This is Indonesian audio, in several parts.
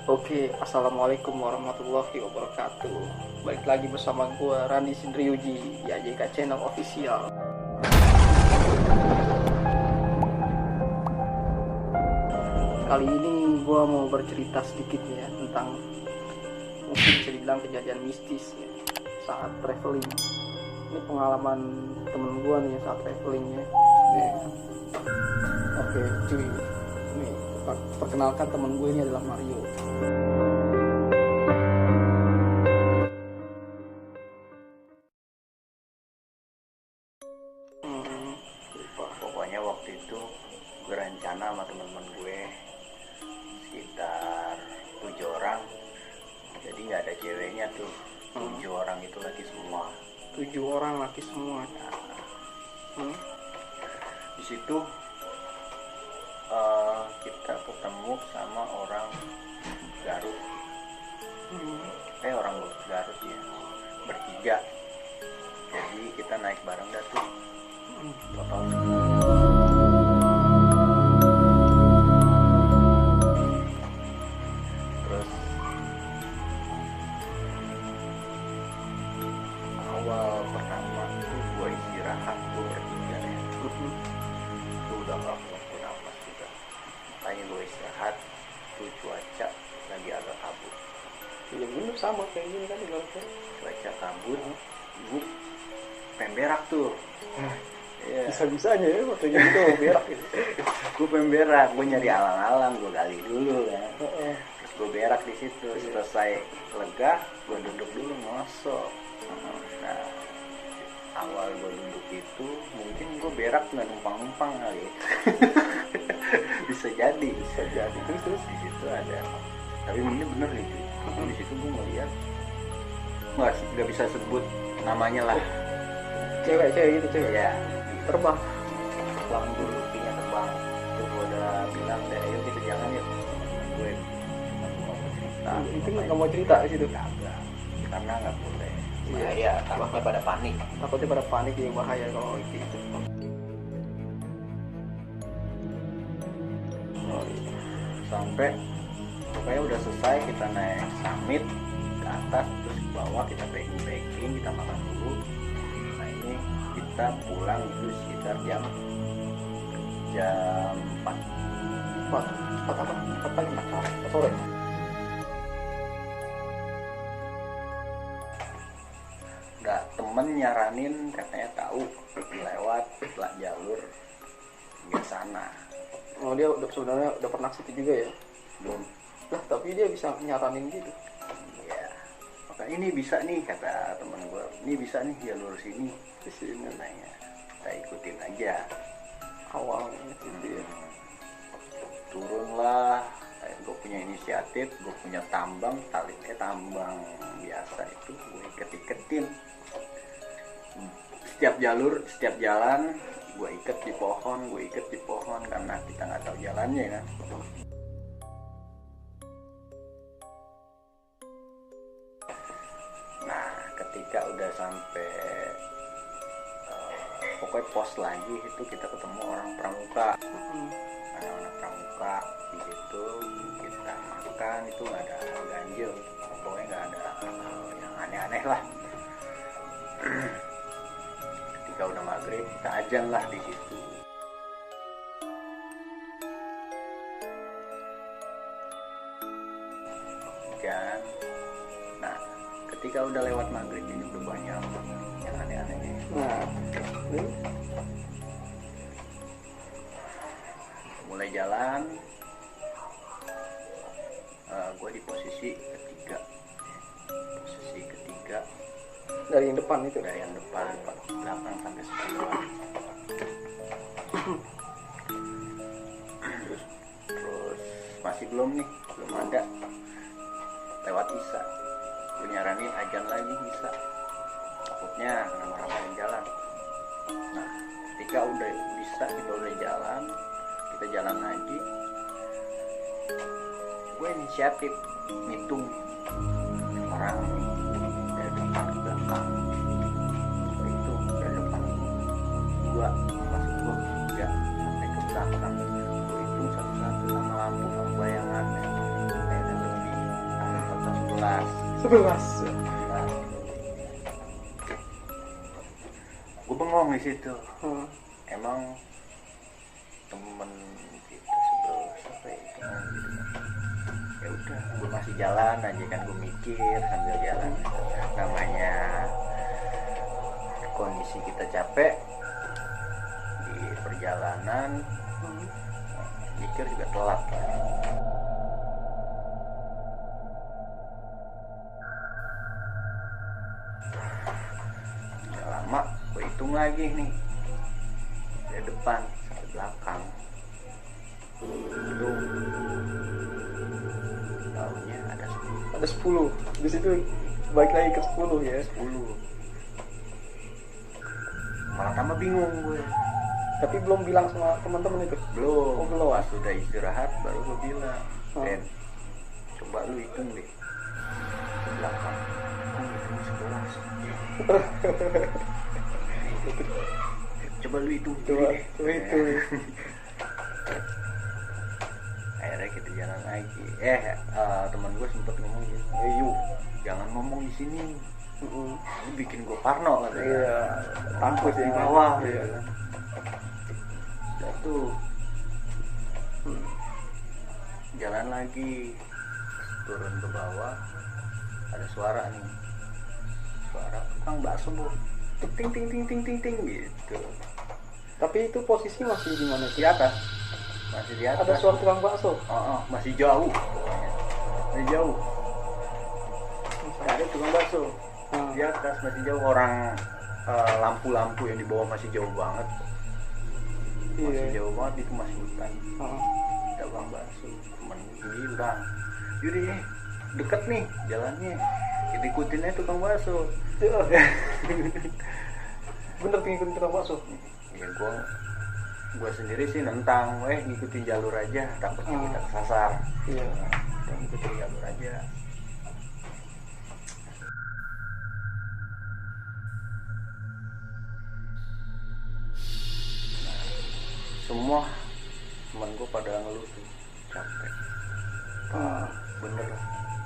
Oke, assalamualaikum warahmatullahi wabarakatuh. Balik lagi bersama gua Randi Sindriuji di AJK Channel Official. Kali ini gua mau bercerita sedikit ya tentang mungkin bisa dibilang kejadian mistis ya, saat traveling. Ini pengalaman temen gua nih saat traveling ya. Nih. Oke, cuy. Nih, perkenalkan temen gue ini adalah Mario. Pokoknya waktu itu gue rencana sama teman-teman gue sekitar 7 orang, jadi nggak ada ceweknya tuh. 7 orang itu laki semua. 7 orang laki semua. Di situ kita ketemu sama orang Garut. Orang Garut ya, bertiga. Jadi kita naik bareng dah tuh. Total terus awal pertama tuh gue istirahat, gue bertiga ya. Itu udah gak mampu nafas juga, makanya gue istirahat. Tuh cuaca lagi agak kabut. Ya bener sama kayak gini kan ibaratnya. Cuaca kabut, gue pengen berak tuh. Yeah. Bisa-bisanya ya waktunya itu berak gitu. Gue pengen berak, gue nyari alang-alang, gue gali dulu kan. Terus gue berak di situ. Selesai lega, gue duduk dulu ngosok. Nah, awal gue duduk itu mungkin gue berak nggak numpang-numpang kali. Bisa jadi terus di situ ada, tapi ini bener nih. Di situ gue ngeliat, nggak bisa sebut namanya lah. Cewek gitu cewek. Ya, Terbang. terbang dulu, pinya terbang. Itu gue udah bilang deh, ayo kita jangan yuk. Gue cuma mau cerita. Itu nggak mau cerita di situ. Kagak, karena nggak boleh. Iya, Takutnya pada panik. takutnya pada panik ya, bahaya kalau gitu. Sampai pokoknya udah selesai, kita naik summit ke atas, terus ke bawah kita packing, kita makan dulu. Nah ini kita pulang itu sekitar jam 4. Empat apa? 4 pagi, 4 sore. Nggak, temen nyaranin katanya tahu lewat jalur ke sana. Oh, dia sebenarnya udah pernah situ juga ya. Belum. Lah, tapi dia bisa nyaranin gitu. Iya. Maka ini bisa nih, kata temen gue. Ini bisa nih jalur sini. Di sini Katanya. Kita ikutin aja. awalnya gitu ya. Turunlah. Gue punya inisiatif, gue punya tambang, tambang biasa itu gue iket-iketin. Setiap jalur, setiap jalan gue iket di pohon karena kita nggak tahu jalannya kan. Nah ketika udah sampai pokoknya pos lagi itu, kita ketemu orang pramuka. Anak-anak pramuka di situ kita makan, itu nggak ada ganjil, pokoknya nggak ada yang aneh-aneh lah. Ketika udah maghrib kita azan lah di situ. Kan, nah ketika udah lewat maghrib ini udah banyak yang aneh-aneh. Nah, ini Mulai jalan, gue di posisi ketiga dari yang depan itu. dari yang depan, belakang sampai sebelah. Terus masih belum ada lewat Isa. Gue nyaranin ajan lagi Isa, takutnya nama-nama yang jalan. Nah ketika udah bisa, kita udah jalan, kita jalan lagi. Gue inisiatif ngitung orang dari depan ke belakang. Itu dari depan 2, masuk gue 3, sampai ke belakang. Gue hitung satu-satu sama lampu, sama bayangan. Kayak ada lebih 11. 11. Nah, gue bengong di situ. Emang temen kita sebelum sampai itu kan gitu kan. Ya udah, gue masih jalan aja kan, gue mikir sambil jalan. Namanya kondisi kita capek di perjalanan, mikir juga telat kan. Gak lama gue hitung lagi nih, dari depan sampai belakang hitung, tahunya ada 10. Ada 10. Di situ balik lagi ke 10 ya. 10. Malah tambah bingung gue. Tapi belum bilang sama teman-teman itu. Belum. Oh, belum. Pas sudah istirahat baru gue bilang, Den, coba lu hitung deh ke belakang. Aku hitung 11. Coba lu hitung Coba deh. itu. Akhirnya kita jalan lagi. Teman gue sempet ngomong gitu, yuk jangan ngomong di sini. Ini bikin gue parno katanya. Iya, takut di ya. bawah. Iya. Ya. Jatuh. Jalan lagi, turun ke bawah, ada suara nih, suara tukang bakso bu, ting ting ting ting ting ting gitu. Tapi itu posisi masih di mana? Di atas, masih di atas. Ada suara tukang bakso. Masih jauh, pokoknya. Masih jauh. Ada tukang bakso di atas, masih jauh. Orang lampu-lampu yang di bawah masih jauh banget. Masih Iya. jauh banget, itu masih hutan. Ada tukang bakso. Temen bilang, yaudah deket nih jalannya, kita ikutin aja tukang bakso. Bener ngikutin tukang bakso. Ya gue sendiri sih nentang, ngikutin jalur aja, takutnya kita kesasar. Iya. Kita ngikutin jalur aja. Semua teman gue pada ngeluh tuh capek. Bener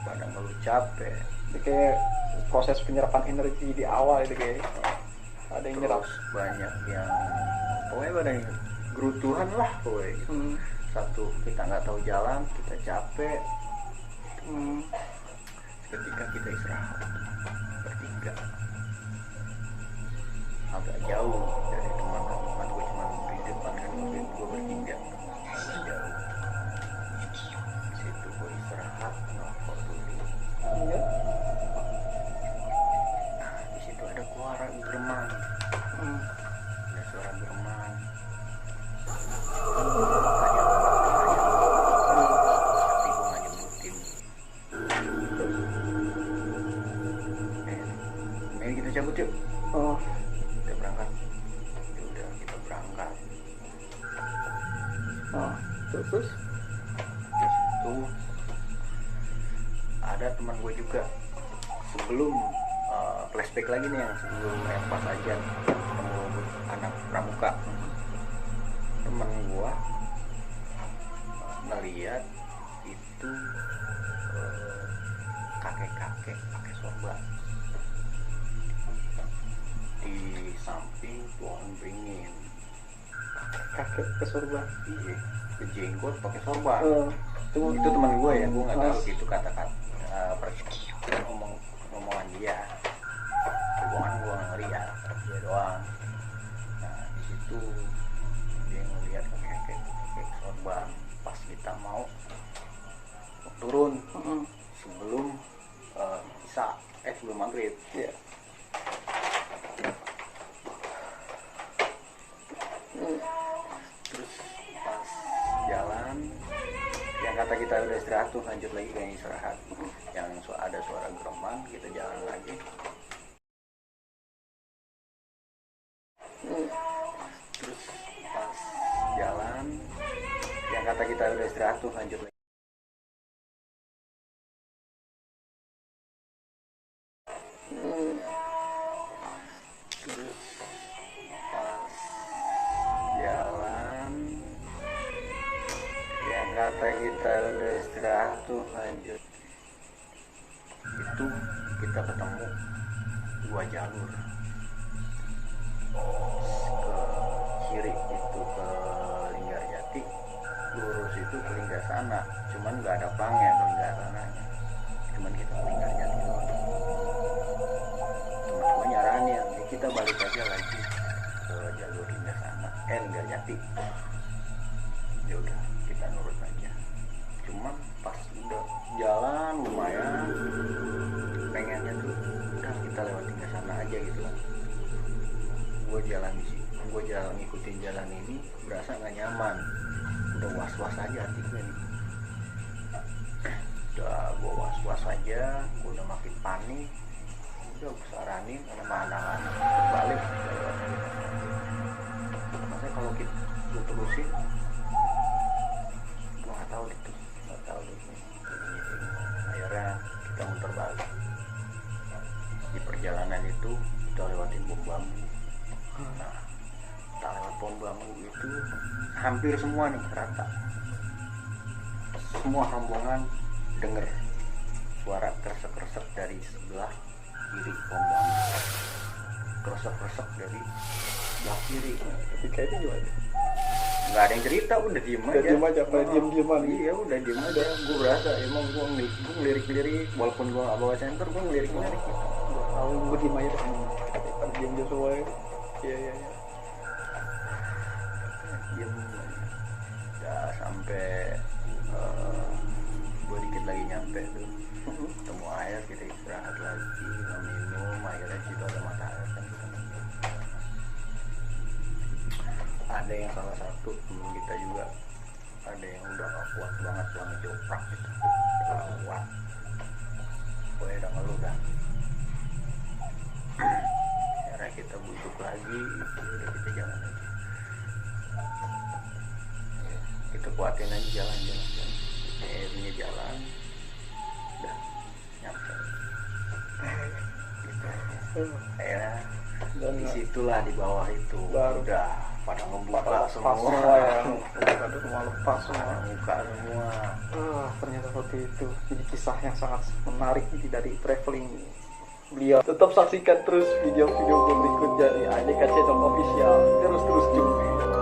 pada ngeluh capek. Itu kayak proses penyerapan energi di awal itu kayak ada yang nyerap. Terus banyak yang pokoknya pada gerutuhan lah pokoknya gitu. Satu, kita nggak tahu jalan, kita capek. Ketika kita istirahat bertiga, agak jauh dari teman-teman gue, cuma di depan kan mobil gue bertiga, agak jauh. Di situ gue istirahat, nongkrong dulu. Iya. Nah, di situ ada suara gereman. Ada suara gereman. Banyak tapi gue nggak nyebutin. Mari kita cabut yuk. Kita berangkat. Ya udah, kita berangkat. Terus Itu ada teman gue juga sebelum flashback lagi nih, yang sebelum yang pas aja ketemu anak pramuka. Temen gue ngeliat itu kakek-kakek pakai sorban di samping pohon beringin. kakek ke sorban. Iya, jenggot pakai sorban. Itu Itu teman gue ya, gue nggak tahu itu kata-kata ngomongan dia. Hubungan gue nggak ngeliat, dia doang. Nah di situ dia ngeliat kakek sorban pas kita mau turun sebelum isya, sebelum maghrib. Iya. Terus pas jalan, yang kata kita udah istirahat tuh, lanjut lagi kayak istirahat. Yang ada suara gereman, kita jalan lagi. Terus pas jalan, yang kata kita udah istirahat tuh, lanjut lagi. Terus pas jalan, yang kata kita udah istirahat tuh, lanjut. itu kita ketemu 2 jalur. Ke kiri itu ke Linggarjati, lurus itu ke Linggasana, cuman nggak ada pangnya ke Linggasananya, cuman kita ke Linggarjati doang. Teman gue nyaranin ya kita balik aja lagi ke jalur Linggarjati. Ya udah kita nurut aja, cuman pas udah jalan lumayan pengennya tuh udah kita lewat Linggasana aja gitu kan. Gue jalan di sini, gue jalan ngikutin jalan ini berasa nggak nyaman, udah was-was aja hati gue nih. Udah gue was-was aja, gue udah makin panik. Udah gue saranin sama anak-anak balik lewat aja. Maksudnya kalau kita gue terusin, gue nggak tahu gitu, akhirnya kita muter balik. Di perjalanan itu kita lewatin bom bambu. Nah, kita lewat pohon bambu itu hampir semua nih rata. Semua rombongan denger suara kresek-kresek dari sebelah kiri pohon bambu. Kresek-kresek dari sebelah kiri. Ketika itu gimana? Nggak ada yang cerita, udah diem aja. Diem aja, diem-dieman. Iya, udah diem aja. Gue berasa emang gue ngelirik-lirik, walaupun gue nggak bawa senter, gue ngelirik-lirik gitu. Gue tahu gue diem aja. Diem semua. Iya. Diem ya sampai gue dikit lagi nyampe tuh ketemu air, kita istirahat lagi minum, akhirnya situ ada mata air kan kita minum. Ada yang salah satu temen kita juga ada yang udah gak kuat banget lah ngejoprak gitu, gak kuat pokoknya udah ngeluh dah. Akhirnya kita bujuk lagi, udah kita jalan aja, kita kuatin aja jalan. Akhirnya jalan udah nyampe gitu aja. Akhirnya disitulah di bawah itu baru udah pada ngebuka semua ya, lepas semua. Muka semua. Ternyata seperti itu. Jadi kisah yang sangat menarik dari traveling beliau. Tetap saksikan terus video-video berikutnya di AJK Channel Official. Terus cuy.